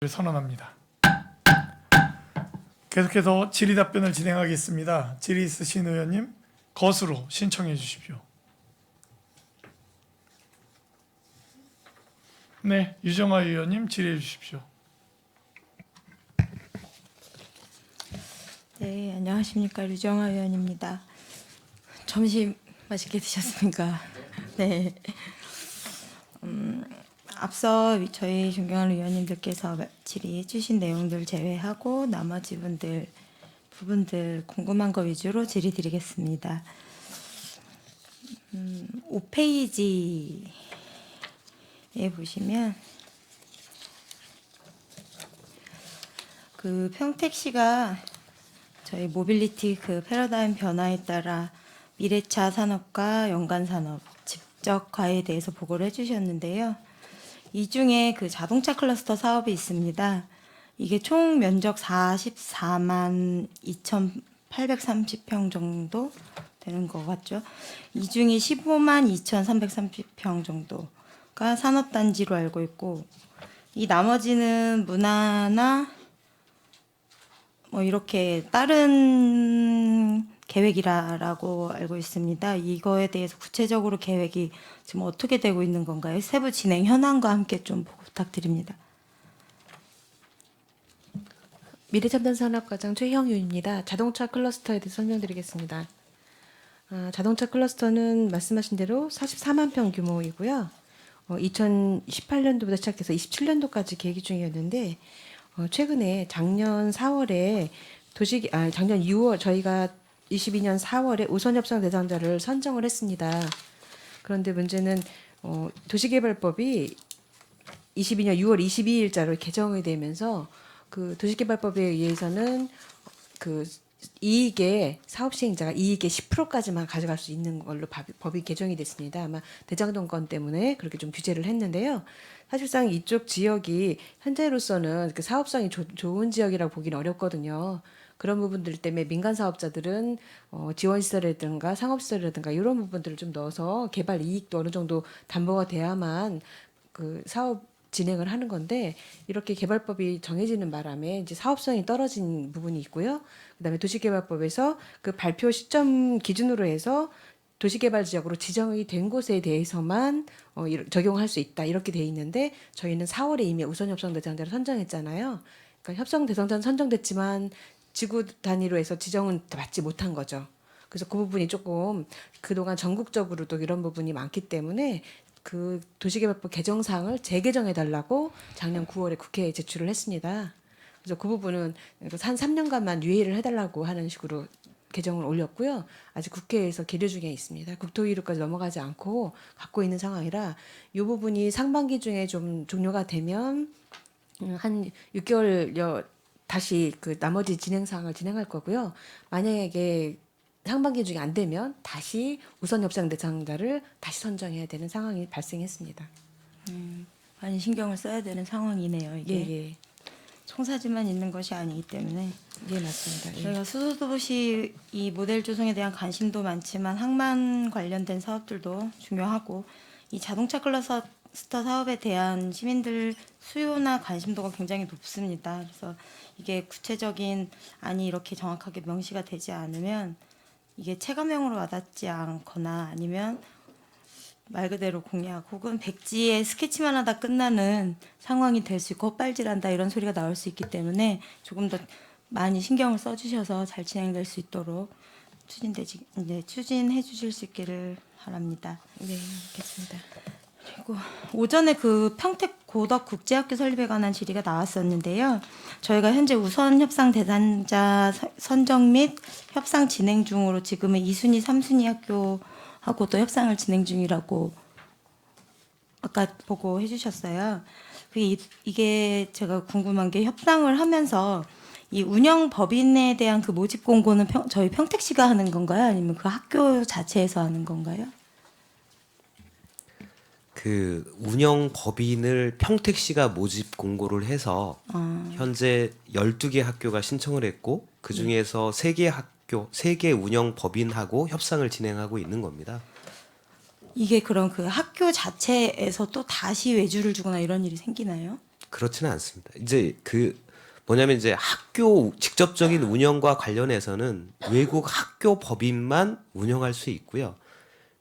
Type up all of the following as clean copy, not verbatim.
선언합니다. 계속해서 질의답변을 진행하겠습니다. 질의 있으신 의원님 것으로 신청해 주십시오. 네, 유정아 의원님 질의해 주십시오. 네, 안녕하십니까. 류정아 의원입니다. 점심 맛있게 드셨습니까? 네. 앞서 저희 존경하는 의원님들께서 질의해 주신 내용들 제외하고 나머지 부분들 궁금한 거 위주로 질의 드리겠습니다. 5페이지에 보시면 그 평택시가 저희 모빌리티 그 패러다임 변화에 따라 미래차 산업과 연관 산업 집적화에 대해서 보고를 해주셨는데요. 이 중에 그 자동차 클러스터 사업이 있습니다. 이게 총 면적 44만 2,830평 정도 되는 것 같죠. 이 중에 15만 2,330평 정도가 산업단지로 알고 있고, 이 나머지는 문화나 뭐 이렇게 다른 계획이라고 알고 있습니다. 이거에 대해서 구체적으로 계획이 지금 어떻게 되고 있는 건가요? 세부 진행 현황과 함께 좀 부탁드립니다. 미래첨단산업과장 최형유입니다. 자동차 클러스터에 대해서 설명드리겠습니다. 자동차 클러스터는 말씀하신 대로 44만 평 규모이고요. 2018년도부터 시작해서 27년도까지 계획 중이었는데 최근에 작년 4월에 작년 6월 저희가 22년 4월에 우선협상 대상자를 선정을 했습니다. 그런데 문제는 도시개발법이 22년 6월 22일자로 개정이 되면서 그 도시개발법에 의해서는 그 이익의 사업 시행자가 이익의 10%까지만 가져갈 수 있는 걸로 법이 개정이 됐습니다. 아마 대장동 건 때문에 그렇게 좀 규제를 했는데요. 사실상 이쪽 지역이 현재로서는 그 사업성이 좋은 지역이라고 보기는 어렵거든요. 그런 부분들 때문에 민간 사업자들은 지원시설이라든가 상업시설이라든가 이런 부분들을 좀 넣어서 개발 이익도 어느 정도 담보가 돼야만 그 사업 진행을 하는 건데, 이렇게 개발법이 정해지는 바람에 이제 사업성이 떨어진 부분이 있고요. 그다음에 도시개발법에서 그 발표 시점 기준으로 해서 도시개발 지역으로 지정이 된 곳에 대해서만 적용할 수 있다 이렇게 돼 있는데, 저희는 4월에 이미 우선협상 대상자를 선정했잖아요. 그러니까 협상 대상자는 선정됐지만 지구 단위로 해서 지정은 받지 못한 거죠. 그래서 그 부분이 조금 그동안 전국적으로도 이런 부분이 많기 때문에 그 도시개발법 개정사항을 재개정해달라고 작년 9월에 국회에 제출을 했습니다. 그래서 그 부분은 한 3년간만 유예를 해달라고 하는 식으로 개정을 올렸고요. 아직 국회에서 계류 중에 있습니다. 국토위로까지 넘어가지 않고 갖고 있는 상황이라 이 부분이 상반기 중에 좀 종료가 되면 한 6개월여 다시 그 나머지 진행 사항을 진행할 거고요. 만약에 상반기 중에 안 되면 다시 우선 협상 대상자를 다시 선정해야 되는 상황이 발생했습니다. 많이 신경을 써야 되는 상황이네요. 이게 예. 청사지만 있는 것이 아니기 때문에. 예, 맞습니다. 예. 저희가 수도도시 이 모델 조성에 대한 관심도 많지만 항만 관련된 사업들도 중요하고, 이 자동차 클러스터 사업에 대한 시민들 수요나 관심도가 굉장히 높습니다. 그래서 이게 구체적인 안이 이렇게 정확하게 명시가 되지 않으면 이게 체감형으로 와닿지 않거나 아니면 말 그대로 공약 혹은 백지에 스케치만 하다 끝나는 상황이 될 수 있고 헛발질한다 이런 소리가 나올 수 있기 때문에 조금 더 많이 신경을 써주셔서 잘 진행될 수 있도록 추진해 주실 수 있기를 바랍니다. 네, 알겠습니다. 그리고 오전에 그 평택 고덕 국제학교 설립에 관한 질의가 나왔었는데요. 저희가 현재 우선 협상 대상자 선정 및 협상 진행 중으로 지금은 2순위, 3순위 학교하고 또 협상을 진행 중이라고 아까 보고해 주셨어요. 이게 제가 궁금한 게, 협상을 하면서 이 운영 법인에 대한 그 모집 공고는 저희 평택시가 하는 건가요? 아니면 그 학교 자체에서 하는 건가요? 그 운영 법인을 평택시가 모집 공고를 해서 현재 12개 학교가 신청을 했고, 그 중에서 3개 운영 법인하고 협상을 진행하고 있는 겁니다. 이게 그럼 그 학교 자체에서 또 다시 외주를 주거나 이런 일이 생기나요? 그렇지는 않습니다. 이제 그 뭐냐면 이제 학교 직접적인 운영과 관련해서는 외국 학교 법인만 운영할 수 있고요.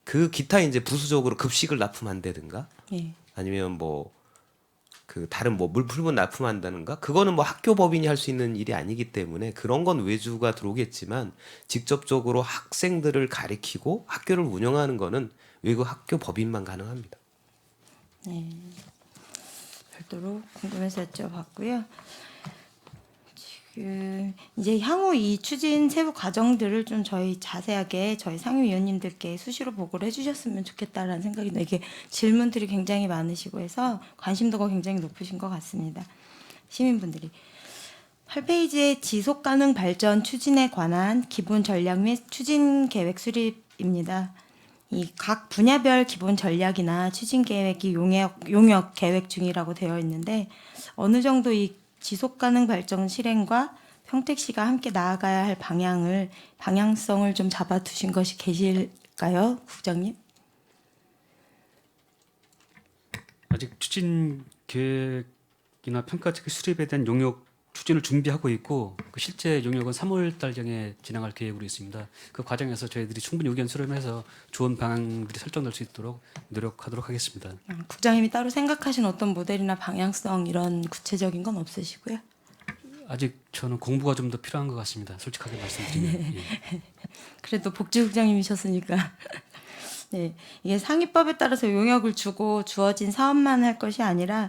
그 기타 이제 부수적으로 급식을 납품한다든가 예. 아니면 뭐 그 다른 뭐 물품을 납품한다든가 그거는 뭐 학교 법인이 할 수 있는 일이 아니기 때문에 그런 건 외주가 들어오겠지만 직접적으로 학생들을 가리키고 학교를 운영하는 거는 외국 학교 법인만 가능합니다. 네. 별도로 궁금해서 여쭤봤고요. 지금 이제 향후 이 추진 세부 과정들을 좀 저희 자세하게 저희 상임위원님들께 수시로 보고를 해주셨으면 좋겠다라는 생각이 나. 이게 질문들이 굉장히 많으시고 해서 관심도가 굉장히 높으신 것 같습니다. 시민분들이 8페이지의 지속 가능 발전 추진에 관한 기본 전략 및 추진 계획 수립입니다. 이 각 분야별 기본 전략이나 추진 계획이 용역 계획 중이라고 되어 있는데 어느 정도 이 지속 가능 발전 실행과 평택시가 함께 나아가야 할 방향성을 좀 잡아두신 것이 계실까요, 국장님? 아직 추진 계획이나 평가책 수립에 대한 용역 추진을 준비하고 있고 그 실제 용역은 3월 달경에 진행할 계획으로 있습니다. 그 과정에서 저희들이 충분히 의견 수렴해서 좋은 방향들이 설정될 수 있도록 노력하도록 하겠습니다. 국장님이 따로 생각하신 어떤 모델이나 방향성 이런 구체적인 건 없으시고요? 아직 저는 공부가 좀 더 필요한 것 같습니다. 솔직하게 말씀드리면. 예. 그래도 복지국장님이셨으니까. 네, 이게 상위법에 따라서 용역을 주고 주어진 사업만 할 것이 아니라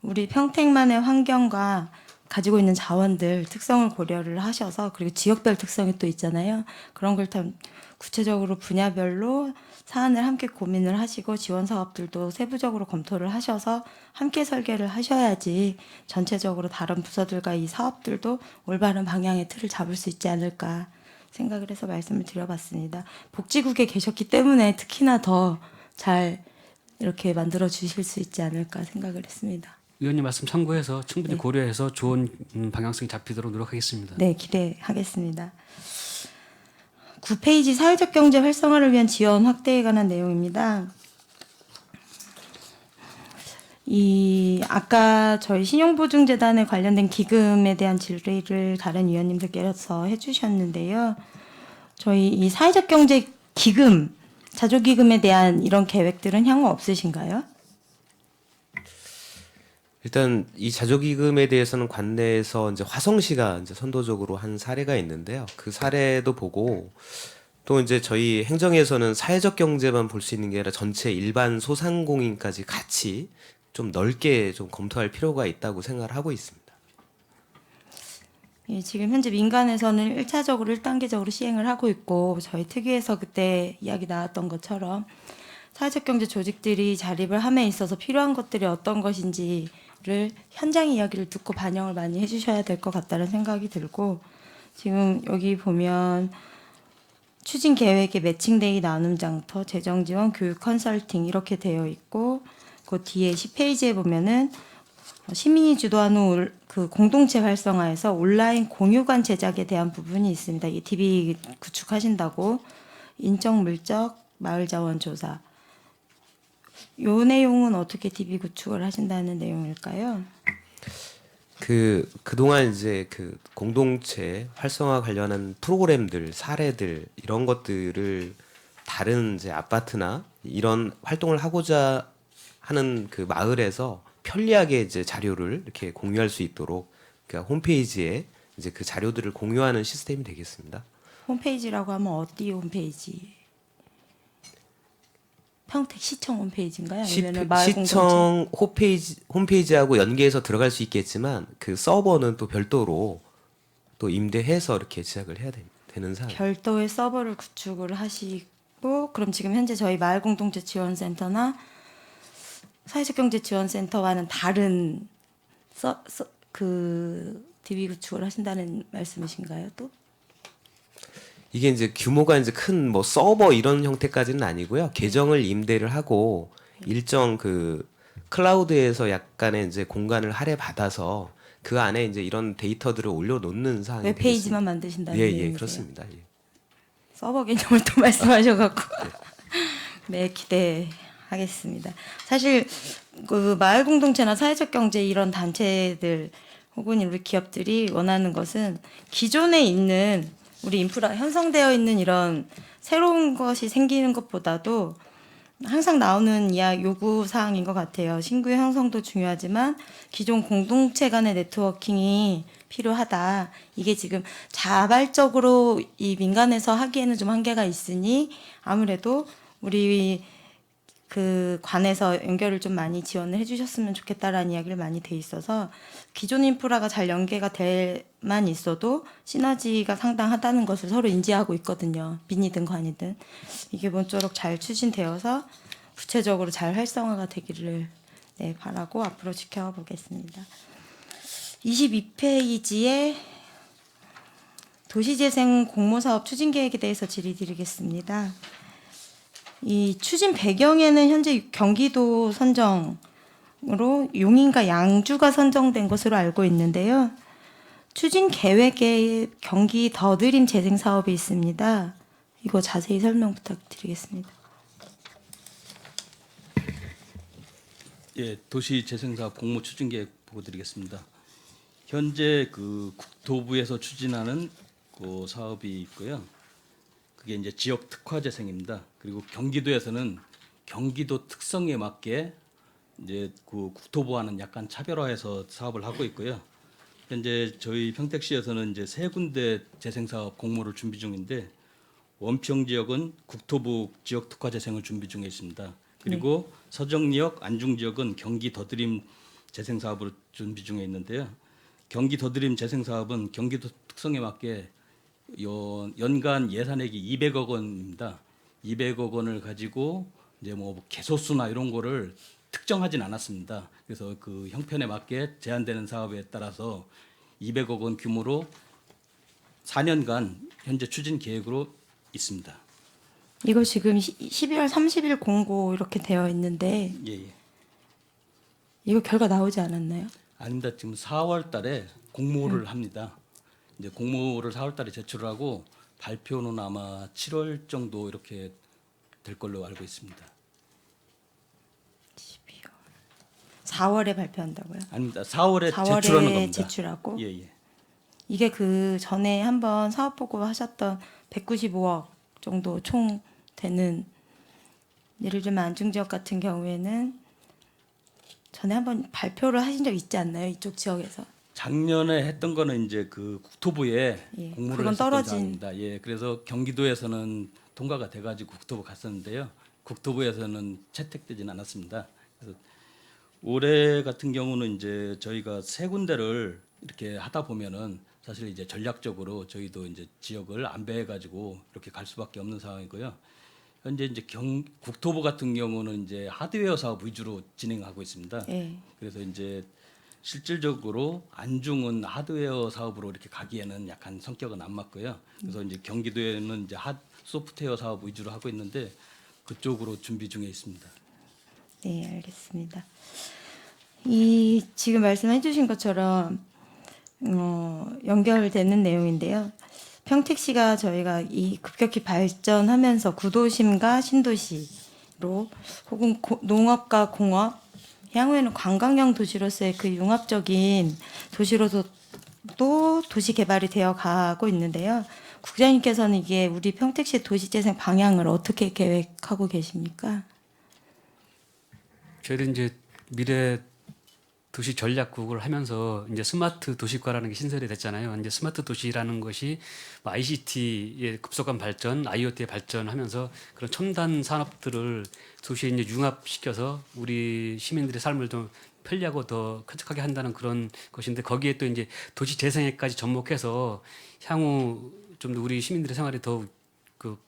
우리 평택만의 환경과 가지고 있는 자원들 특성을 고려를 하셔서 그리고 지역별 특성이 또 있잖아요. 그런 걸 참 구체적으로 분야별로 사안을 함께 고민을 하시고 지원 사업들도 세부적으로 검토를 하셔서 함께 설계를 하셔야지 전체적으로 다른 부서들과 이 사업들도 올바른 방향의 틀을 잡을 수 있지 않을까 생각을 해서 말씀을 드려봤습니다. 복지국에 계셨기 때문에 특히나 더 잘 이렇게 만들어 주실 수 있지 않을까 생각을 했습니다. 의원님 말씀 참고해서 충분히 네. 고려해서 좋은 방향성이 잡히도록 노력하겠습니다. 네, 기대하겠습니다. 9페이지 사회적 경제 활성화를 위한 지원 확대에 관한 내용입니다. 이 아까 저희 신용보증재단에 관련된 기금에 대한 질의를 다른 위원님들께서 해주셨는데요. 저희 이 사회적 경제 기금, 자조기금에 대한 이런 계획들은 향후 없으신가요? 일단 이 자조기금에 대해서는 관내에서 이제 화성시가 이제 선도적으로 한 사례가 있는데요. 그 사례도 보고 또 이제 저희 행정에서는 사회적 경제만 볼 수 있는 게 아니라 전체 일반 소상공인까지 같이 좀 넓게 좀 검토할 필요가 있다고 생각을 하고 있습니다. 예, 지금 현재 민간에서는 1차적으로 1단계적으로 시행을 하고 있고 저희 특위에서 그때 이야기 나왔던 것처럼 사회적 경제 조직들이 자립을 함에 있어서 필요한 것들이 어떤 것인지를 현장 이야기를 듣고 반영을 많이 해주셔야 될 것 같다는 생각이 들고 지금 여기 보면 추진 계획에 매칭데이 나눔 장터, 재정 지원, 교육 컨설팅 이렇게 되어 있고 그 뒤에 10페이지에 보면은 시민이 주도하는 그 공동체 활성화에서 온라인 공유관 제작에 대한 부분이 있습니다. 이 DB 구축하신다고 인적 물적 마을 자원 조사. 요 내용은 어떻게 DB 구축을 하신다는 내용일까요? 그동안 이제 그 공동체 활성화 관련한 프로그램들, 사례들 이런 것들을 다른 이제 아파트나 이런 활동을 하고자 하는 그 마을에서 편리하게 이제 자료를 이렇게 공유할 수 있도록 그러니까 홈페이지에 이제 그 자료들을 공유하는 시스템이 되겠습니다. 홈페이지라고 하면 어디 홈페이지? 평택시청 홈페이지인가요? 아니면 마을 공동체? 시청 홈페이지하고 연계해서 들어갈 수 있겠지만 그 서버는 또 별도로 또 임대해서 이렇게 제작을 해야 되는 상황. 별도의 서버를 구축을 하시고 그럼 지금 현재 저희 마을 공동체 지원센터나 사회적 경제 지원센터와는 다른 그 DB 구축을 하신다는 말씀이신가요? 또? 이게 이제 규모가 이제 큰 뭐 서버 이런 형태까지는 아니고요. 계정을 임대를 하고 일정 그 클라우드에서 약간의 이제 공간을 할애 받아서 그 안에 이제 이런 데이터들을 올려놓는 상황이 웹페이지만 되겠습니다. 만드신다는 예, 얘기세요? 예, 그렇습니다. 예. 서버 개념을 또 말씀하셔갖고 네 기대하겠습니다. 하겠습니다. 사실 그 마을 공동체나 사회적 경제 이런 단체들 혹은 우리 기업들이 원하는 것은 기존에 있는 우리 인프라 형성되어 있는 이런 새로운 것이 생기는 것보다도 항상 나오는 요구 사항인 것 같아요. 신규 형성도 중요하지만 기존 공동체 간의 네트워킹이 필요하다. 이게 지금 자발적으로 이 민간에서 하기에는 좀 한계가 있으니 아무래도 우리 그 관에서 연결을 좀 많이 지원을 해주셨으면 좋겠다라는 이야기를 많이 돼 있어서 기존 인프라가 잘 연계가 될만 있어도 시너지가 상당하다는 것을 서로 인지하고 있거든요. 민이든 관이든 이게 모쪼록 잘 추진되어서 구체적으로 잘 활성화가 되기를 바라고 앞으로 지켜보겠습니다. 22페이지에 도시재생 공모사업 추진계획에 대해서 질의드리겠습니다. 이 추진 배경에는 현재 경기도 선정으로 용인과 양주가 선정된 것으로 알고 있는데요. 추진 계획에 경기 더드림 재생 사업이 있습니다. 이거 자세히 설명 부탁드리겠습니다. 예, 도시재생사업 공모 추진계획 보고 드리겠습니다. 현재 그 국토부에서 추진하는 그 사업이 있고요. 그게 이제 지역 특화 재생입니다. 그리고 경기도에서는 경기도 특성에 맞게 이제 그 국토부와는 약간 차별화해서 사업을 하고 있고요. 현재 저희 평택시에서는 이제 세 군데 재생 사업 공모를 준비 중인데 원평 지역은 국토부 지역 특화 재생을 준비 중에 있습니다. 그리고 서정리역, 안중 지역은 경기 더드림 재생 사업을 준비 중에 있는데요. 경기 더드림 재생 사업은 경기도 특성에 맞게 연간 예산액이 200억 원입니다. 200억 원을 가지고 이제 뭐 개소수나 이런 거를 특정하진 않았습니다. 그래서 그 형편에 맞게 제한되는 사업에 따라서 200억 원 규모로 4년간 현재 추진 계획으로 있습니다. 이거 지금 12월 30일 공고 이렇게 되어 있는데 예, 예. 이거 결과 나오지 않았나요? 아닙니다. 지금 4월 달에 공모를 합니다. 이제 공모를 4월 달에 제출을 하고 발표는 아마 7월 정도 이렇게 될 걸로 알고 있습니다. 4월에 발표한다고요? 아닙니다. 4월에 4월에 제출하는 겁니다. 제출하고? 예, 예. 이게 그 전에 한번 사업 보고 하셨던 195억 정도 총 되는, 예를 들면 안중 지역 같은 경우에는 전에 한번 발표를 하신 적 있지 않나요? 이쪽 지역에서? 작년에 했던 거는 이제 그 국토부에 예, 공모를 그건 했었던 떨어진. 사항입니다. 예, 그래서 경기도에서는 통과가 돼가지고 국토부 갔었는데요. 국토부에서는 채택되지는 않았습니다. 그래서 올해 같은 경우는 이제 저희가 세 군데를 이렇게 하다 보면은 사실 이제 전략적으로 저희도 이제 지역을 안배해가지고 이렇게 갈 수밖에 없는 상황이고요. 현재 이제 국토부 같은 경우는 이제 하드웨어 사업 위주로 진행하고 있습니다. 예. 그래서 이제 실질적으로 안중은 하드웨어 사업으로 이렇게 가기에는 약간 성격은 안 맞고요. 그래서 이제 경기도에는 이제 소프트웨어 사업 위주로 하고 있는데 그쪽으로 준비 중에 있습니다. 네, 알겠습니다. 이 지금 말씀해 주신 것처럼 연결되는 내용인데요. 평택시가 저희가 이 급격히 발전하면서 구도심과 신도시로 혹은 농업과 공업, 향후에는 관광형 도시로서의 그 융합적인 도시로도 도시 개발이 되어 가고 있는데요. 국장님께서는 이게 우리 평택시 도시재생 방향을 어떻게 계획하고 계십니까? 저희는 이제 미래 도시 전략국을 하면서 이제 스마트 도시과라는 게 신설이 됐잖아요. 이제 스마트 도시라는 것이 ICT의 급속한 발전, IoT의 발전하면서 그런 첨단 산업들을 도시에 이제 융합시켜서 우리 시민들의 삶을 좀 편리하고 더 쾌적하게 한다는 그런 것인데, 거기에 또 이제 도시 재생에까지 접목해서 향후 좀 더 우리 시민들의 생활이 더 그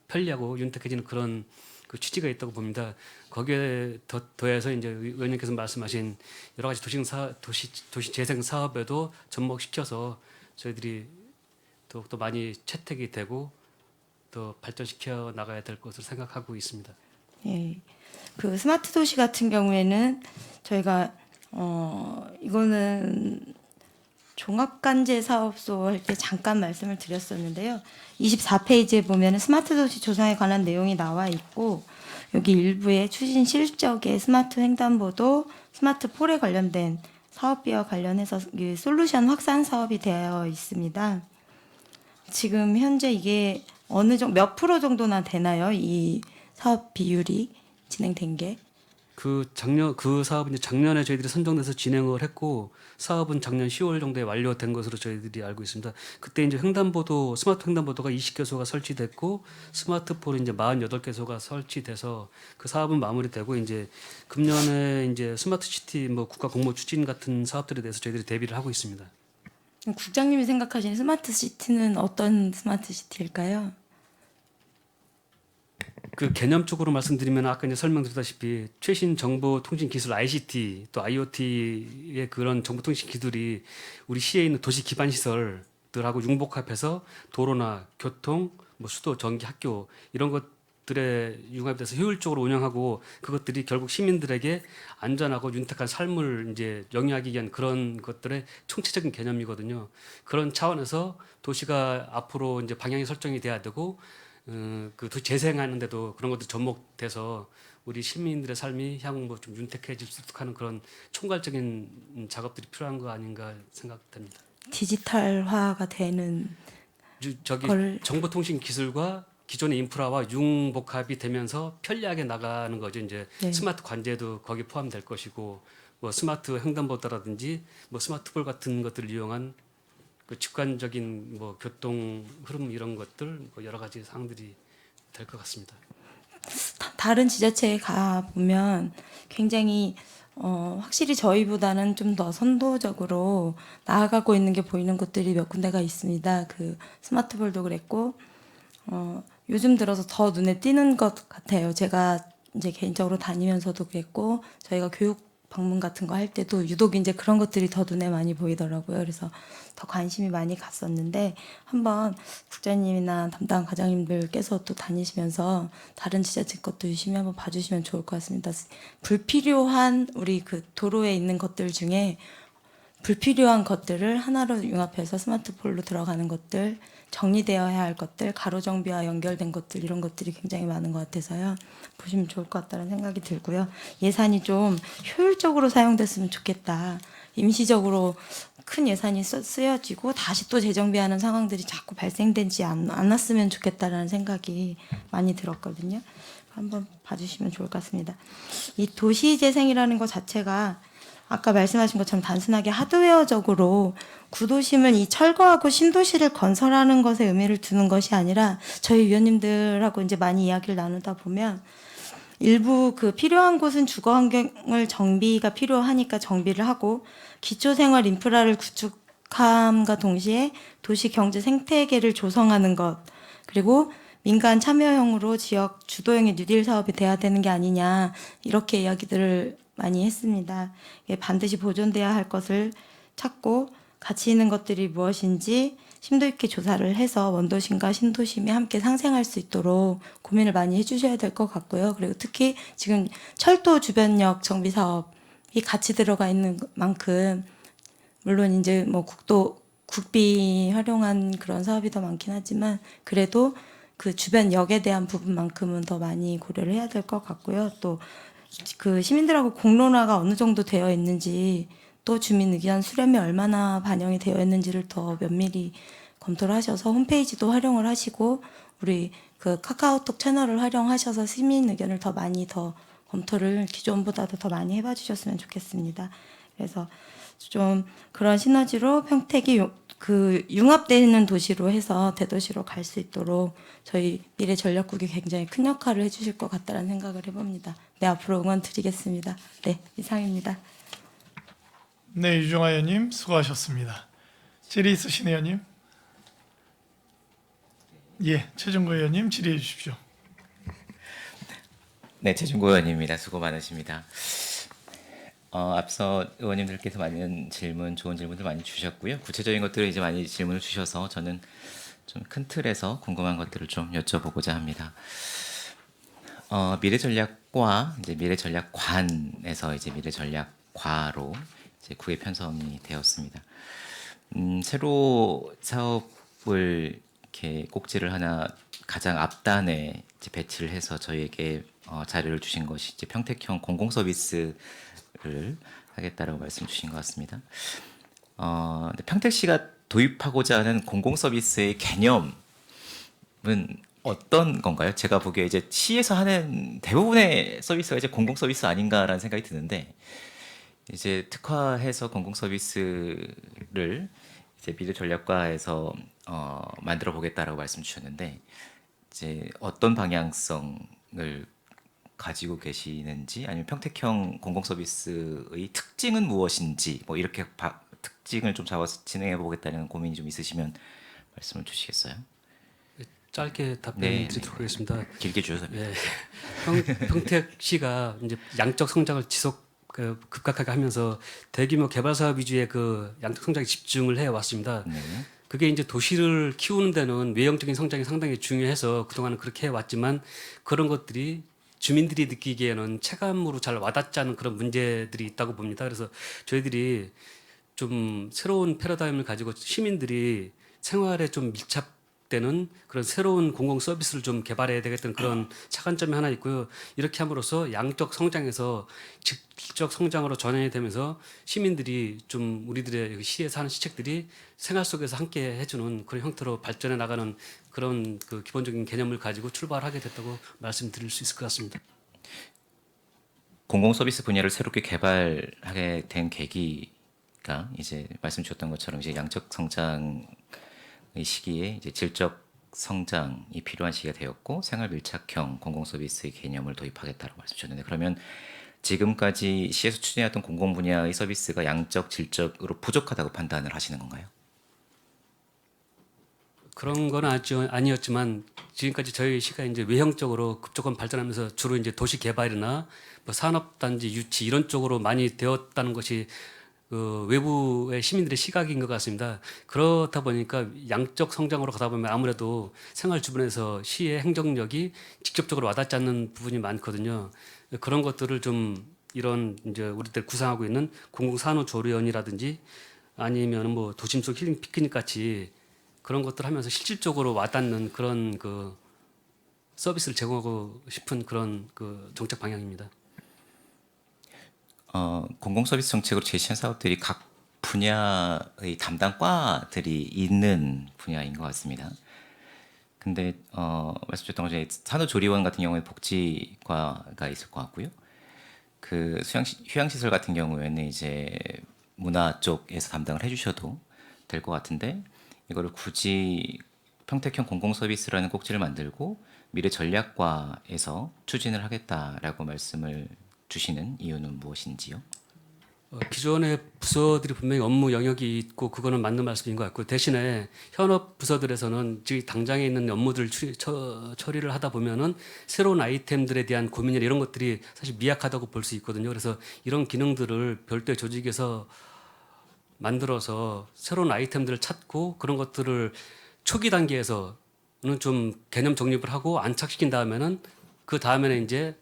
편리하고 윤택해지는 그런 그 취지가 있다고 봅니다. 거기에 더해서 이제 의원님께서 말씀하신 여러 가지 도시 재생 사업에도 접목시켜서 저희들이 더욱더 많이 채택이 되고 더 발전시켜 나가야 될 것으로 생각하고 있습니다. 예. 그 스마트 도시 같은 경우에는 저희가 이거는 종합간제 사업소 할 때 잠깐 말씀을 드렸었는데요. 24페이지에 보면 스마트 도시 조성에 관한 내용이 나와 있고 여기 일부의 추진 실적의 스마트 횡단보도, 스마트 폴에 관련된 사업비와 관련해서 이 솔루션 확산 사업이 되어 있습니다. 지금 현재 이게 어느 정도 몇 프로 정도나 되나요? 이 사업 비율이 진행된 게? 그 사업은 이제 작년에 저희들이 선정돼서 진행을 했고 사업은 작년 10월 정도에 완료된 것으로 저희들이 알고 있습니다. 그때 이제 횡단보도 스마트 횡단보도가 20개소가 설치됐고 스마트폴이 이제 48개소가 설치돼서 그 사업은 마무리되고 이제 금년에 이제 스마트 시티 뭐 국가 공모 추진 같은 사업들에 대해서 저희들이 대비를 하고 있습니다. 국장님이 생각하시는 스마트 시티는 어떤 스마트 시티일까요? 그 개념적으로 말씀드리면 아까 이제 설명드렸다시피 최신 정보통신 기술 ICT 또 IoT의 그런 정보통신 기술이 우리 시에 있는 도시 기반 시설들하고 융복합해서 도로나 교통, 뭐 수도, 전기, 학교 이런 것들에 융합돼서 효율적으로 운영하고 그것들이 결국 시민들에게 안전하고 윤택한 삶을 이제 영위하기 위한 그런 것들의 총체적인 개념이거든요. 그런 차원에서 도시가 앞으로 이제 방향이 설정이 돼야 되고 그 도시 재생하는데도 그런 것들이 접목돼서 우리 시민들의 삶이 향후 뭐 좀 윤택해질 수 있도록 하는 그런 총괄적인 작업들이 필요한 거 아닌가 생각됩니다. 디지털화가 되는 저기 걸- 정보통신 기술과 기존의 인프라와 융복합이 되면서 편리하게 나가는 거죠. 이제 네. 스마트 관제도 거기 포함될 것이고 뭐 스마트 횡단보도라든지 뭐 스마트폴 같은 것들을 이용한 그 직관적인 뭐 교통 흐름 이런 것들 뭐 여러 가지 사항들이 될 것 같습니다. 다른 지자체에 가 보면 굉장히 확실히 저희보다는 좀 더 선도적으로 나아가고 있는 게 보이는 곳들이 몇 군데가 있습니다. 그 스마트볼도 그랬고 요즘 들어서 더 눈에 띄는 것 같아요. 제가 이제 개인적으로 다니면서도 그랬고 저희가 교육 방문 같은 거 할 때도 유독 이제 그런 것들이 더 눈에 많이 보이더라고요. 그래서 더 관심이 많이 갔었는데 한번 국장님이나 담당 과장님들께서 또 다니시면서 다른 지자체 것도 유심히 한번 봐주시면 좋을 것 같습니다. 불필요한 우리 그 도로에 있는 것들 중에 불필요한 것들을 하나로 융합해서 스마트폴로 들어가는 것들, 정리되어야 할 것들, 가로정비와 연결된 것들 이런 것들이 굉장히 많은 것 같아서요. 보시면 좋을 것 같다는 생각이 들고요. 예산이 좀 효율적으로 사용됐으면 좋겠다. 임시적으로 큰 예산이 쓰여지고 다시 또 재정비하는 상황들이 자꾸 발생되지 않았으면 좋겠다라는 생각이 많이 들었거든요. 한번 봐주시면 좋을 것 같습니다. 이 도시재생이라는 것 자체가 아까 말씀하신 것처럼 단순하게 하드웨어적으로 구도심을 이 철거하고 신도시를 건설하는 것에 의미를 두는 것이 아니라 저희 위원님들하고 이제 많이 이야기를 나누다 보면 일부 그 필요한 곳은 주거 환경을 정비가 필요하니까 정비를 하고 기초생활 인프라를 구축함과 동시에 도시 경제 생태계를 조성하는 것 그리고 민간 참여형으로 지역 주도형의 뉴딜 사업이 돼야 되는 게 아니냐 이렇게 이야기들을 많이 했습니다. 반드시 보존돼야 할 것을 찾고 가치 있는 것들이 무엇인지 심도 있게 조사를 해서 원도심과 신도심이 함께 상생할 수 있도록 고민을 많이 해주셔야 될 것 같고요. 그리고 특히 지금 철도 주변역 정비 사업이 같이 들어가 있는 만큼 물론 이제 뭐 국비 활용한 그런 사업이 더 많긴 하지만 그래도 그 주변 역에 대한 부분만큼은 더 많이 고려를 해야 될 것 같고요. 또 그 시민들하고 공론화가 어느 정도 되어 있는지 또 주민 의견 수렴이 얼마나 반영이 되어 있는지를 더 면밀히 검토를 하셔서 홈페이지도 활용을 하시고 우리 그 카카오톡 채널을 활용하셔서 시민 의견을 더 많이 더 검토를 기존보다도 더 많이 해봐 주셨으면 좋겠습니다. 그래서 좀 그런 시너지로 평택이 그 융합되는 도시로 해서 대도시로 갈 수 있도록 저희 미래전략국이 굉장히 큰 역할을 해주실 것 같다는 생각을 해봅니다. 네, 앞으로 응원 드리겠습니다. 네, 이상입니다. 네, 유종아 의원님 수고하셨습니다. 질의 있으신 의원님? 예, 최종구 의원님 질의해 주십시오. 네, 최준고 의원입니다. 수고 많으십니다. 앞서 의원님들께서 많은 질문, 좋은 질문들 많이 주셨고요. 구체적인 것들을 이제 많이 질문을 주셔서 저는 좀 큰 틀에서 궁금한 것들을 좀 여쭤보고자 합니다. 미래전략과 이제 미래전략관에서 이제 미래전략과로 이제 구의 편성이 되었습니다. 새로 사업을 이렇게 꼭지를 하나 가장 앞단에 이제 배치를 해서 저희에게 자료를 주신 것이 이제 평택형 공공 서비스를 하겠다라고 말씀 주신 것 같습니다. 근데 평택시가 도입하고자 하는 공공 서비스의 개념은 어떤 건가요? 제가 보기에 이제 시에서 하는 대부분의 서비스가 이제 공공 서비스 아닌가라는 생각이 드는데, 이제 특화해서 공공 서비스를 이제 미래 전략과에서 만들어 보겠다라고 말씀 주셨는데, 이제 어떤 방향성을 가지고 계시는지, 아니면 평택형 공공 서비스의 특징은 무엇인지, 뭐 이렇게 특징을 좀 잡아서 진행해 보겠다는 고민이 좀 있으시면 말씀을 주시겠어요? 짧게 네, 답변드리도록 하겠습니다. 길게 주셔도 예. 평택시가 이제 양적 성장을 급격하게 하면서 대규모 개발 사업 위주의 그 양적 성장에 집중을 해 왔습니다. 네. 그게 이제 도시를 키우는 데는 외형적인 성장이 상당히 중요해서 그동안은 그렇게 해왔지만, 그런 것들이 주민들이 느끼기에는 체감으로 잘 와닿지 않은 그런 문제들이 있다고 봅니다. 그래서 저희들이 좀 새로운 패러다임을 가지고 시민들이 생활에 좀 밀착되는 그런 새로운 공공 서비스를 좀 개발해야 되겠다는 그런 차관점이 하나 있고요. 이렇게 함으로써 양적 성장에서 질적 성장으로 전환이 되면서 시민들이 좀 우리들의 시에 사는 시책들이 생활 속에서 함께 해주는 그런 형태로 발전해 나가는 그런 그 기본적인 개념을 가지고 출발하게 됐다고 말씀드릴 수 있을 것 같습니다. 공공 서비스 분야를 새롭게 개발하게 된 계기가 이제 말씀 주셨던 것처럼 이제 양적 성장의 시기에 이제 질적 성장이 필요한 시기가 되었고, 생활 밀착형 공공 서비스의 개념을 도입하겠다고 말씀 주셨는데, 그러면 지금까지 시에서 추진해왔던 공공 분야의 서비스가 양적, 질적으로 부족하다고 판단을 하시는 건가요? 그런 건 아니었지만 지금까지 저희 시가 이제 외형적으로 급속한 발전하면서 주로 이제 도시 개발이나 뭐 산업단지 유치 이런 쪽으로 많이 되었다는 것이 그 외부의 시민들의 시각인 것 같습니다. 그렇다 보니까 양적 성장으로 가다 보면 아무래도 생활 주변에서 시의 행정력이 직접적으로 와닿지 않는 부분이 많거든요. 그런 것들을 좀 이런 이제 우리들 구상하고 있는 공공산후조리원이라든지 아니면 뭐 도심 속 힐링 피크닉 같이 그런 것들 하면서 실질적으로 와닿는 그런 그 서비스를 제공하고 싶은 그런 그 정책 방향입니다. 공공 서비스 정책으로 제시한 사업들이 각 분야의 담당과들이 있는 분야인 것 같습니다. 근데 말씀드렸던 것처럼 산후조리원 같은 경우에 복지과가 있을 것 같고요. 그 휴양시설 같은 경우에는 이제 문화 쪽에서 담당을 해주셔도 될 것 같은데, 이거를 굳이 평택형 공공 서비스라는 꼭지를 만들고 미래 전략과에서 추진을 하겠다라고 말씀을 주시는 이유는 무엇인지요? 기존의 부서들이 분명히 업무 영역이 있고 그거는 맞는 말씀인 것 같고, 대신에 현업 부서들에서는 지금 당장에 있는 업무들을 처리를 하다 보면은 새로운 아이템들에 대한 고민이나 이런 것들이 사실 미약하다고 볼 수 있거든요. 그래서 이런 기능들을 별도의 조직에서 만들어서 새로운 아이템들을 찾고 그런 것들을 초기 단계에서는 좀 개념 정립을 하고 안착시킨 다음에는 그 다음에는 이제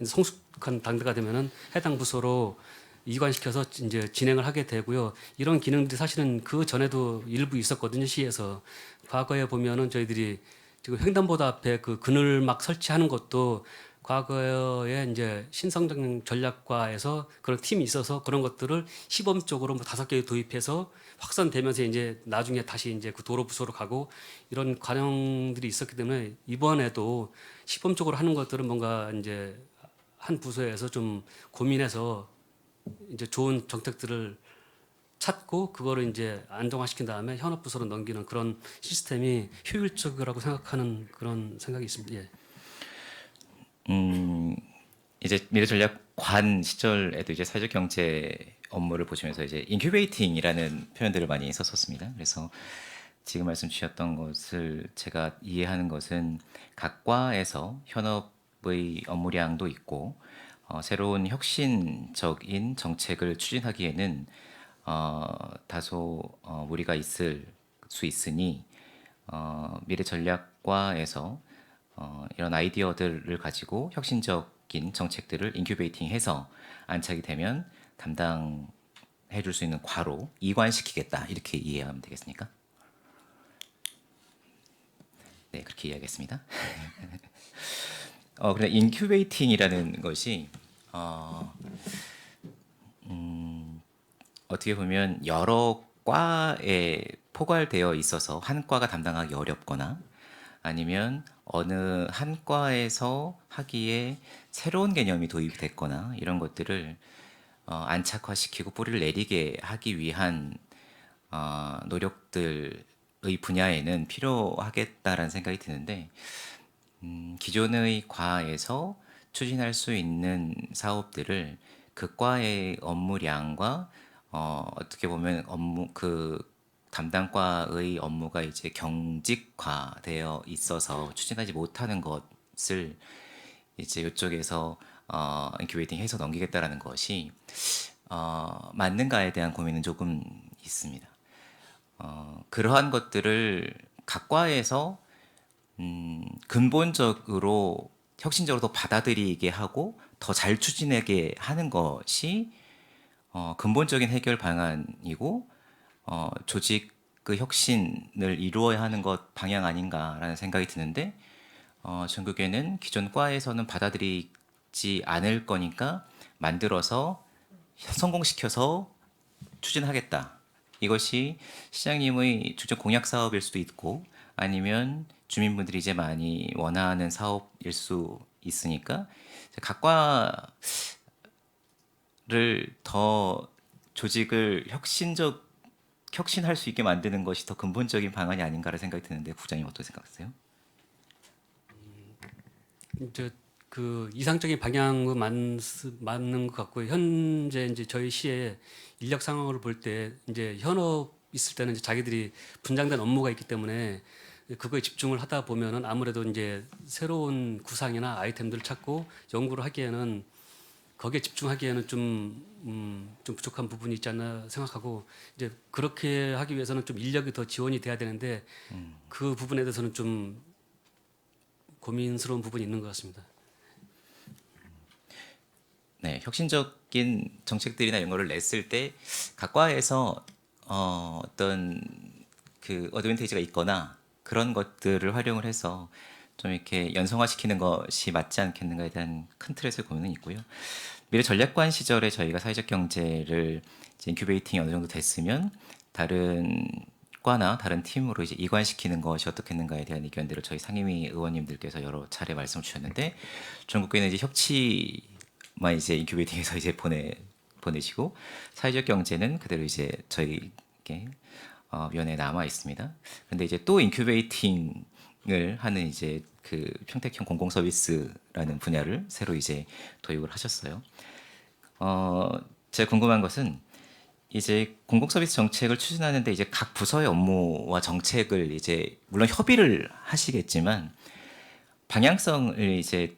성숙한 단계가 되면은 해당 부서로 이관시켜서 이제 진행을 하게 되고요. 이런 기능들이 사실은 그 전에도 일부 있었거든요, 시에서. 과거에 보면은 저희들이 지금 횡단보도 앞에 그 그늘막 설치하는 것도 과거에 이제 신성장 전략과에서 그런 팀이 있어서 그런 것들을 시범적으로 뭐 5개 도입해서 확산되면서 이제 나중에 다시 이제 그 도로 부서로 가고 이런 과정들이 있었기 때문에 이번에도 시범적으로 하는 것들은 뭔가 이제 한 부서에서 좀 고민해서 이제 좋은 정책들을 찾고 그거를 이제 안정화시킨 다음에 현업 부서로 넘기는 그런 시스템이 효율적이라고 생각하는 그런 생각이 있습니다. 예. 이제 미래전략관 시절에도 이제 사회적 경제 업무를 보시면서 이제 인큐베이팅이라는 표현들을 많이 썼었습니다. 그래서 지금 말씀 주셨던 것을 제가 이해하는 것은 각 과에서 현업의 업무량도 있고 새로운 혁신적인 정책을 추진하기에는 다소 무리가 있을 수 있으니 미래전략과에서 이런 아이디어들을 가지고 혁신적인 정책들을 인큐베이팅해서 안착이 되면 담당해 줄 수 있는 과로 이관시키겠다, 이렇게 이해하면 되겠습니까? 네, 그렇게 이해하겠습니다. 그래 인큐베이팅이라는 것이 어떻게 보면 여러 과에 포괄되어 있어서 한 과가 담당하기 어렵거나 아니면 어느 한 과에서 하기에 새로운 개념이 도입이 됐거나 이런 것들을 안착화시키고 뿌리를 내리게 하기 위한 노력들의 분야에는 필요하겠다라는 생각이 드는데 기존의 과에서 추진할 수 있는 사업들을 그 과의 업무량과 어떻게 보면 업무 그 담당과의 업무가 이제 경직화되어 있어서 추진하지 못하는 것을 이제 이쪽에서 인큐베이팅해서 넘기겠다라는 것이 맞는가에 대한 고민은 조금 있습니다. 그러한 것들을 각 과에서 근본적으로 혁신적으로 더 받아들이게 하고 더 잘 추진하게 하는 것이 근본적인 해결 방안이고 조직 그 혁신을 이루어야 하는 것 방향 아닌가라는 생각이 드는데 전국에는 기존 과에서는 받아들이지 않을 거니까 만들어서 성공시켜서 추진하겠다. 이것이 시장님의 주적 공약 사업일 수도 있고 아니면 주민분들이 이제 많이 원하는 사업일 수 있으니까 각 과를 더 조직을 혁신할 수 있게 만드는 것이 더 근본적인 방안이 아닌가라는 생각이 드는데 국장님 어떻게 생각하세요? 이제 그 이상적인 방향은 맞는 것 같고요. 현재 이제 저희 시의 인력 상황을 볼 때 이제 현업 있을 때는 이제 자기들이 분장된 업무가 있기 때문에 그거에 집중을 하다 보면은 아무래도 이제 새로운 구상이나 아이템들을 찾고 연구를 하기에는 거기에 집중하기에는 좀 부족한 부분이 있지 않나 생각하고 이제 그렇게 하기 위해서는 좀 인력이 더 지원이 돼야 되는데 그 부분에 대해서는 좀 고민스러운 부분이 있는 것 같습니다. 네, 혁신적인 정책들이나 이런 거를 냈을 때 각 과에서 어떤 그 어드밴티지가 있거나 그런 것들을 활용을 해서 좀 이렇게 연성화시키는 것이 맞지 않겠는가에 대한 큰 틀에서의 고민은 있고요. 미래 전략관 시절에 저희가 사회적 경제를 이제 인큐베이팅이 어느 정도 됐으면 다른 과나 다른 팀으로 이제 이관시키는 것이 어떻겠는가에 대한 의견들을 저희 상임위 의원님들께서 여러 차례 말씀 주셨는데 전국교회는 이제 협치만 이제 인큐베이팅해서 이제 보내시고 사회적 경제는 그대로 이제 저희께 위원회에 남아 있습니다. 근데 이제 또 인큐베이팅을 하는 이제 그 평택형 공공 서비스라는 분야를 새로 이제 도입을 하셨어요. 제가 궁금한 것은 이제 공공 서비스 정책을 추진하는데 이제 각 부서의 업무와 정책을 이제 물론 협의를 하시겠지만 방향성을 이제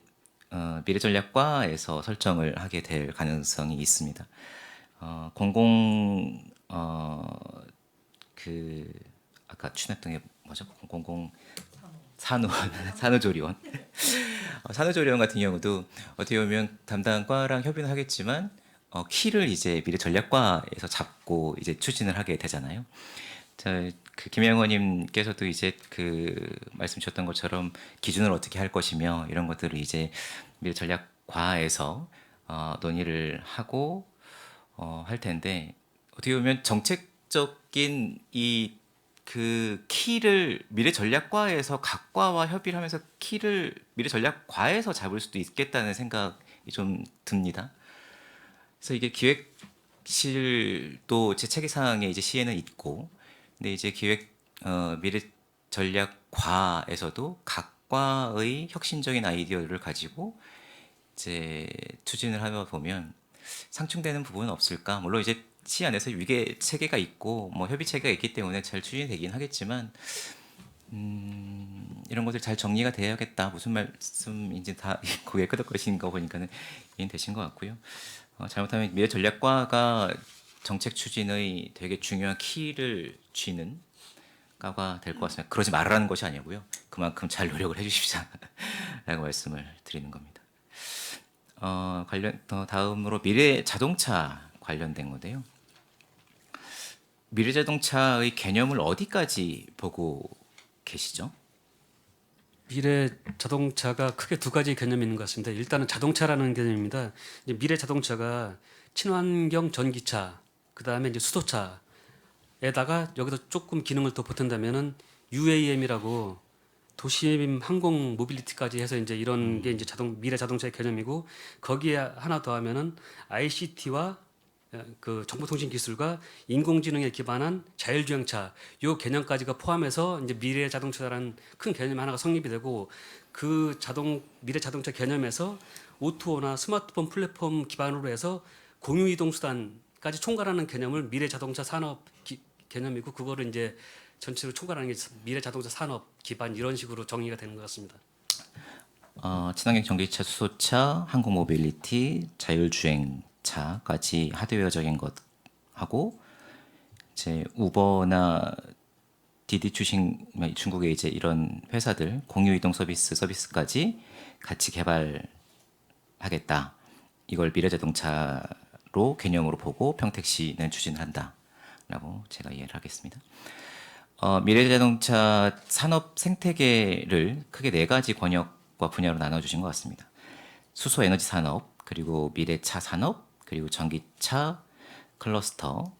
미래전략과에서 설정을 하게 될 가능성이 있습니다. 그 아까 추진했던 게 뭐죠? 공공 산후조리원. 산후조리원 같은 경우도 어떻게 보면 담당과랑 협의는 하겠지만 키를 이제 미래 전략과에서 잡고 이제 추진을 하게 되잖아요. 그 김영호님께서도 이제 그 말씀 주셨던 것처럼 기준을 어떻게 할 것이며 이런 것들을 이제 미래 전략과에서 논의를 하고 할 텐데 어떻게 보면 정책적인 이 그 키를 미래 전략과에서 각 과와 협의를 하면서 키를 미래 전략과에서 잡을 수도 있겠다는 생각이 좀 듭니다. 그래서 이게 기획실도 제 체계상에 이제 시에는 있고, 근데 이제 미래 전략과에서도 각 과의 혁신적인 아이디어를 가지고 이제 추진을 하다 보면 상충되는 부분은 없을까? 물론 이제 시 안에서 위계 체계가 있고 뭐 협의 체계가 있기 때문에 잘 추진이 되긴 하겠지만 이런 것들 잘 정리가 돼야겠다. 무슨 말씀인지 다 고개 끄덕거리신 거 보니까는 이해되신 것 같고요. 잘못하면 미래 전략과가 정책 추진의 되게 중요한 키를 쥐는 과가 될 것 같습니다. 그러지 말라는 것이 아니고요. 그만큼 잘 노력을 해주십시오라고 말씀을 드리는 겁니다. 다음으로 미래 자동차 관련된 건데요. 미래자동차의 개념을 어디까지 보고 계시죠? 미래 자동차가 크게 두 가지 개념이 있는 것 같습니다. 일단은 자동차라는 개념입니다. 이제 미래 자동차가 친환경 전기차, 그 다음에 이제 수소차에다가 여기서 조금 기능을 더 보탠다면은 UAM이라고 도심 항공 모빌리티까지 해서 이제 이런 게 이제 미래 자동차의 개념이고, 거기에 하나 더 하면은 ICT와 그 정보통신 기술과 인공지능에 기반한 자율주행차 요 개념까지가 포함해서 이제 미래 자동차라는 큰 개념 하나가 성립이 되고, 그 미래 자동차 개념에서 O2O나 스마트폰 플랫폼 기반으로 해서 공유 이동 수단까지 총괄하는 개념을 미래 자동차 산업 개념이고, 그거를 이제 전체로 총괄하는 게 미래 자동차 산업 기반, 이런 식으로 정의가 되는 것 같습니다. 친환경 전기차, 수소차, 항공 모빌리티, 자율주행차까지 하드웨어적인 것하고, 이제 우버나 디디 추싱, 중국의 이제 이런 회사들 공유 이동 서비스까지 같이 개발하겠다. 이걸 미래 자동차로 개념으로 보고 평택시는 추진한다라고 제가 이해를 하겠습니다. 미래 자동차 산업 생태계를 크게 4가지 권역과 분야로 나눠주신 것 같습니다. 수소 에너지 산업, 그리고 미래차 산업, 그리고 전기차 클러스터,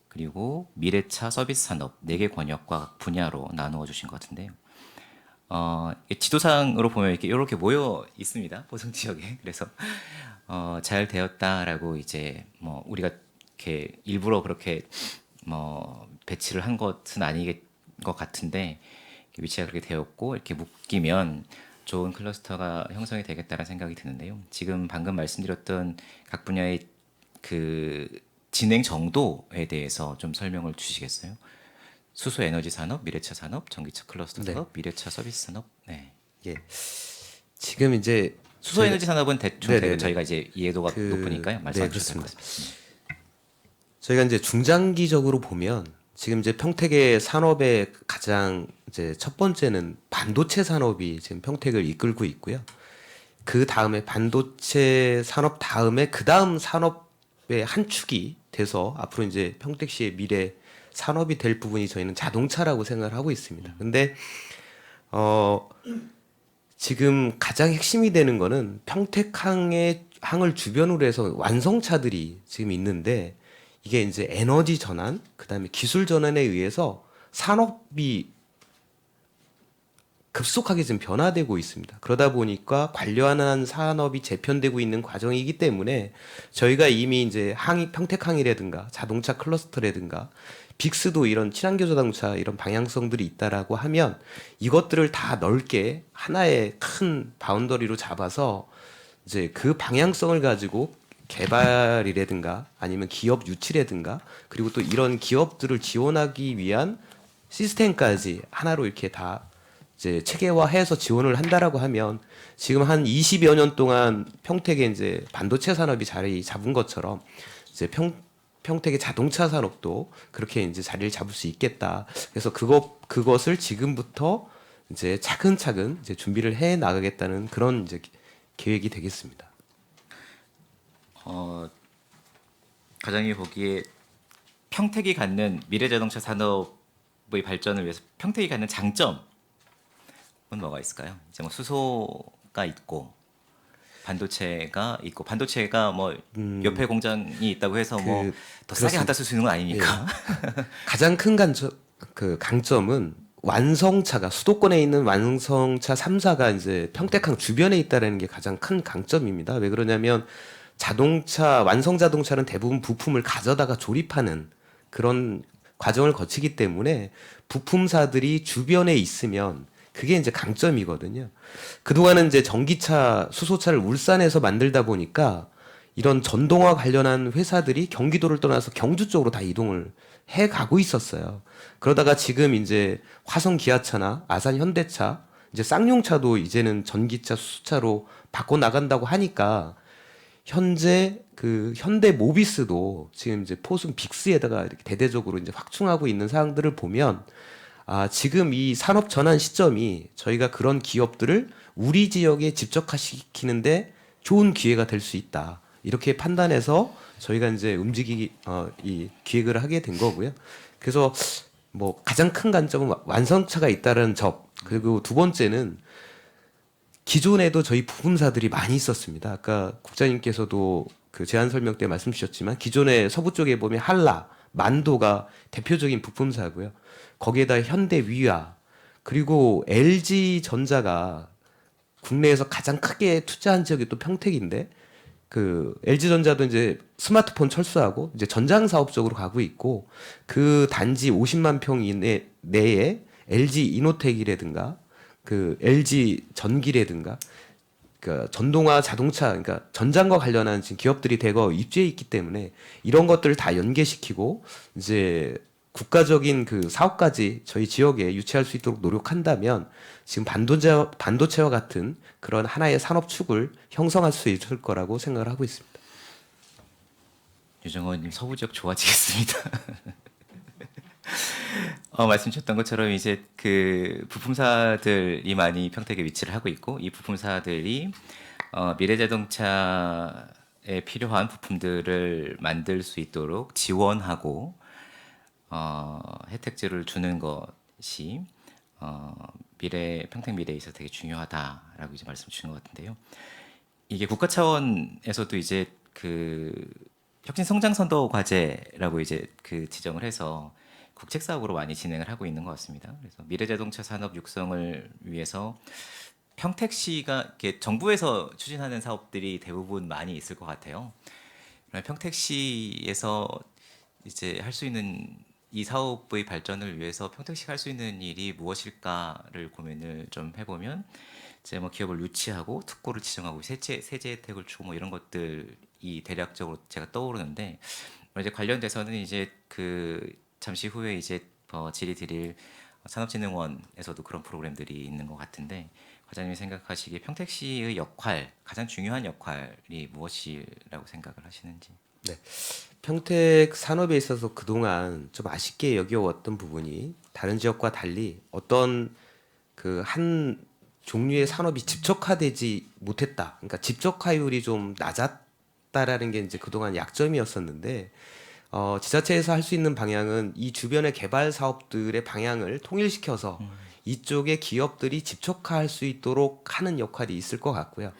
그리고 미래차 서비스 산업 4개 권역과 분야로 나누어 주신 것 같은데요. 지도상으로 보면 이렇게 모여 있습니다. 보성 지역에. 그래서 잘 되었다라고 이제 뭐 우리가 이렇게 일부러 그렇게 뭐 배치를 한 것은 아닌 것 같은데, 위치가 그렇게 되었고 이렇게 묶이면 좋은 클러스터가 형성이 되겠다는 생각이 드는데요. 지금 방금 말씀드렸던 각 분야의 그 진행 정도에 대해서 좀 설명을 주시겠어요? 수소 에너지 산업, 미래차 산업, 전기차 클러스터 네. 산업, 미래차 서비스 산업. 네. 예. 지금 이제 수소 에너지 산업은 대충 네네네. 저희가 이제 이해도가 높으니까요. 말씀해 네, 주실 것 그렇습니다. 같습니다. 저희가 이제 중장기적으로 보면 지금 이제 평택의 산업의 가장 이제 첫 번째는 반도체 산업이 지금 평택을 이끌고 있고요. 그 다음에 반도체 산업 다음에 그 다음 산업의 한 축이 돼서 앞으로 이제 평택시의 미래 산업이 될 부분이 저희는 자동차라고 생각을 하고 있습니다. 근데 지금 가장 핵심이 되는 거는 항을 주변으로 해서 완성차들이 지금 있는데, 이게 이제 에너지 전환, 그다음에 기술 전환에 의해서 산업이 급속하게 지금 변화되고 있습니다. 그러다 보니까 관련한 산업이 재편되고 있는 과정이기 때문에 저희가 이미 이제 평택항이라든가 자동차 클러스터라든가 빅스도 이런 친환경 자동차 이런 방향성들이 있다라고 하면 이것들을 다 넓게 하나의 큰 바운더리로 잡아서 이제 그 방향성을 가지고 개발이라든가 아니면 기업 유치라든가, 그리고 또 이런 기업들을 지원하기 위한 시스템까지 하나로 이렇게 다 이제 체계화해서 지원을 한다라고 하면, 지금 한 20여 년 동안 평택에 이제 반도체 산업이 자리 잡은 것처럼 이제 평택의 자동차 산업도 그렇게 이제 자리를 잡을 수 있겠다. 그래서 그것을 지금부터 이제 차근차근 이제 준비를 해 나가겠다는 그런 이제 계획이 되겠습니다. 과장님이 보기에 평택이 갖는 미래자동차 산업의 발전을 위해서 평택이 갖는 장점은 뭐가 있을까요? 이제 뭐 수소가 있고 반도체가 있고, 반도체가 뭐 옆에 공장이 있다고 해서 뭐 더 싸게 갖다 쓸 수 있는 건 아니니까. 가장 큰 강점은 완성차가 수도권에 있는 완성차 3사가 이제 평택항 주변에 있다라는 게 가장 큰 강점입니다. 왜 그러냐면 완성 자동차는 대부분 부품을 가져다가 조립하는 그런 과정을 거치기 때문에 부품사들이 주변에 있으면 그게 이제 강점이거든요. 그동안은 이제 전기차, 수소차를 울산에서 만들다 보니까 이런 전동화 관련한 회사들이 경기도를 떠나서 경주 쪽으로 다 이동을 해 가고 있었어요. 그러다가 지금 이제 화성 기아차나 아산 현대차, 이제 쌍용차도 이제는 전기차, 수소차로 바꿔 나간다고 하니까 현재 그 현대 모비스도 지금 이제 포승 빅스에다가 이렇게 대대적으로 이제 확충하고 있는 사항들을 보면, 지금 이 산업 전환 시점이 저희가 그런 기업들을 우리 지역에 집적화시키는데 좋은 기회가 될 수 있다. 이렇게 판단해서 저희가 이제 이 기획을 하게 된 거고요. 그래서 뭐 가장 큰 관점은 완성차가 있다는 점. 그리고 두 번째는 기존에도 저희 부품사들이 많이 있었습니다. 아까 국장님께서도 그 제안 설명 때 말씀 주셨지만 기존에 서부 쪽에 보면 한라, 만도가 대표적인 부품사고요. 거기에다 현대위아 그리고 LG전자가 국내에서 가장 크게 투자한 지역이 또 평택인데 그 LG전자도 이제 스마트폰 철수하고 이제 전장 사업 쪽으로 가고 있고 그 단지 50만 평 이내 내에 LG 이노텍이라든가 그 LG 전기라든가 그 전동화 자동차 그러니까 전장과 관련한 지금 기업들이 대거 입주해 있기 때문에 이런 것들을 다 연계시키고 이제 국가적인 그 사업까지 저희 지역에 유치할 수 있도록 노력한다면 지금 반도체와 같은 그런 하나의 산업축을 형성할 수 있을 거라고 생각을 하고 있습니다. 유정원님 서부 지역 좋아지겠습니다. 말씀 주셨던 것처럼 이제 그 부품사들이 많이 평택에 위치를 하고 있고 이 부품사들이 미래자동차에 필요한 부품들을 만들 수 있도록 지원하고 혜택들을 주는 것이 평택 미래에 있어서 되게 중요하다라고 이제 말씀 주신 것 같은데요. 이게 국가 차원에서도 이제 그 혁신 성장 선도 과제라고 이제 그 지정을 해서 국책 사업으로 많이 진행을 하고 있는 것 같습니다. 그래서 미래자동차 산업 육성을 위해서 평택시가 이렇게 정부에서 추진하는 사업들이 대부분 많이 있을 것 같아요. 평택시에서 이제 할 수 있는 이 사업의 발전을 위해서 평택시가 할 수 있는 일이 무엇일까를 고민을 좀 해보면 이제 뭐 기업을 유치하고 특고를 지정하고 세제 혜택을 주고 뭐 이런 것들이 대략적으로 제가 떠오르는데 이제 관련돼서는 이제 그 잠시 후에 이제 질의 드릴 산업진흥원에서도 그런 프로그램들이 있는 것 같은데 과장님이 생각하시기에 평택시의 역할 가장 중요한 역할이 무엇이라고 생각을 하시는지. 네. 평택 산업에 있어서 그동안 좀 아쉽게 여겨왔던 부분이 다른 지역과 달리 어떤 그 한 종류의 산업이 집적화되지 못했다. 그러니까 집적화율이 좀 낮았다라는 게 이제 그동안 약점이었었는데 지자체에서 할 수 있는 방향은 이 주변의 개발 사업들의 방향을 통일시켜서 이쪽에 기업들이 집적화할 수 있도록 하는 역할이 있을 것 같고요.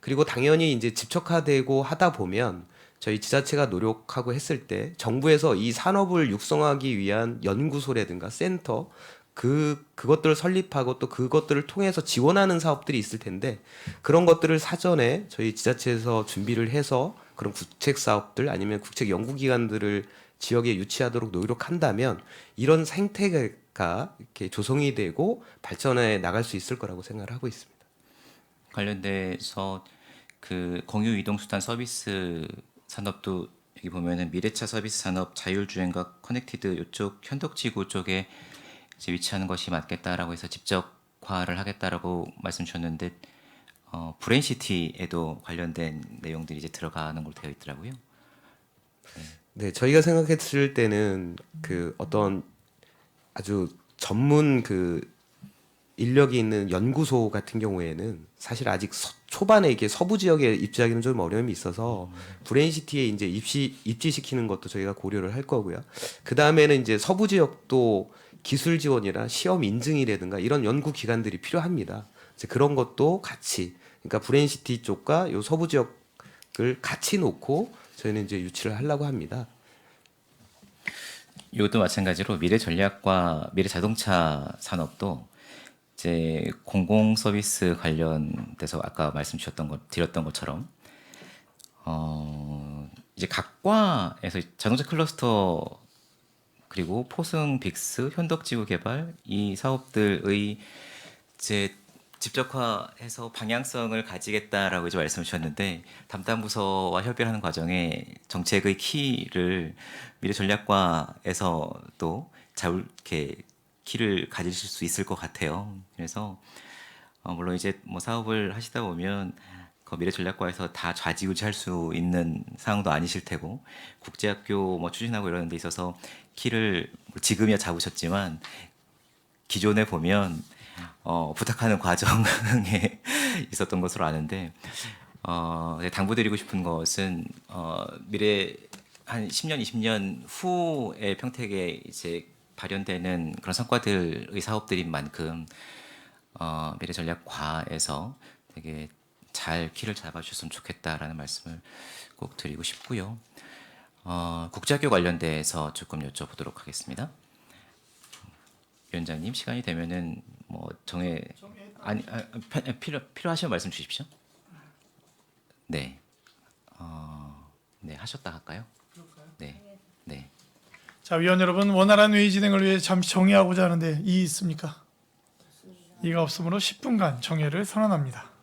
그리고 당연히 이제 집적화되고 하다 보면 저희 지자체가 노력하고 했을 때 정부에서 이 산업을 육성하기 위한 연구소라든가 센터 그것들을 설립하고 또 그것들을 통해서 지원하는 사업들이 있을 텐데 그런 것들을 사전에 저희 지자체에서 준비를 해서 그런 국책 사업들 아니면 국책 연구기관들을 지역에 유치하도록 노력한다면 이런 생태계가 이렇게 조성이 되고 발전해 나갈 수 있을 거라고 생각을 하고 있습니다. 관련돼서 그 공유 이동 수단 서비스 산업도 여기 보면은 미래차 서비스 산업 자율주행과 커넥티드 이쪽 현덕지구 쪽에 이제 위치하는 것이 맞겠다라고 해서 집적화를 하겠다라고 말씀 주셨는데 브레인시티에도 관련된 내용들이 이제 들어가는 걸로 되어 있더라고요. 네, 저희가 생각했을 때는 그 어떤 아주 전문 그 인력이 있는 연구소 같은 경우에는 사실 아직 초반에 이게 서부 지역에 입지하기는 좀 어려움이 있어서 브레인시티에 이제 입지시키는 것도 저희가 고려를 할 거고요. 그 다음에는 이제 서부 지역도 기술 지원이나 시험 인증이라든가 이런 연구 기관들이 필요합니다. 이제 그런 것도 같이 그러니까 브레인시티 쪽과 요 서부 지역을 같이 놓고 저희는 이제 유치를 하려고 합니다. 이것도 마찬가지로 미래 전략과 미래 자동차 산업도 이제 공공 서비스 관련돼서 아까 드렸던 것처럼 이제 각 과에서 자동차 클러스터 그리고 포승 빅스 현덕지구 개발 이 사업들의 이제 집적화해서 방향성을 가지겠다라고 이제 말씀을 주셨는데 담당 부서와 협의하는 과정에 정책의 키를 미래 전략과에서도 이렇게 키를 가지실 수 있을 것 같아요. 그래서 물론 이제 뭐 사업을 하시다 보면 그 미래 전략과에서 다 좌지우지할 수 있는 상황도 아니실 테고 국제학교 뭐 추진하고 이러는 데 있어서 키를 지금이야 잡으셨지만 기존에 보면 부탁하는 과정에 있었던 것으로 아는데 당부드리고 싶은 것은 미래 한 10년, 20년 후에 평택에 이제 발현되는 그런 성과들의 사업들인 만큼 미래 전략과에서 되게 잘 키를 잡아주셨으면 좋겠다라는 말씀을 꼭 드리고 싶고요. 국제학교 관련돼서 조금 여쭤보도록 하겠습니다. 위원장님 시간이 되면은 뭐 필요하시면 말씀 주십시오. 네, 네 하셨다 할까요? 네, 네. 자, 위원 여러분, 원활한 회의 진행을 위해 잠시 정의하고자 하는데 이의 있습니까? 이가 없으므로 10분간 정회를 선언합니다.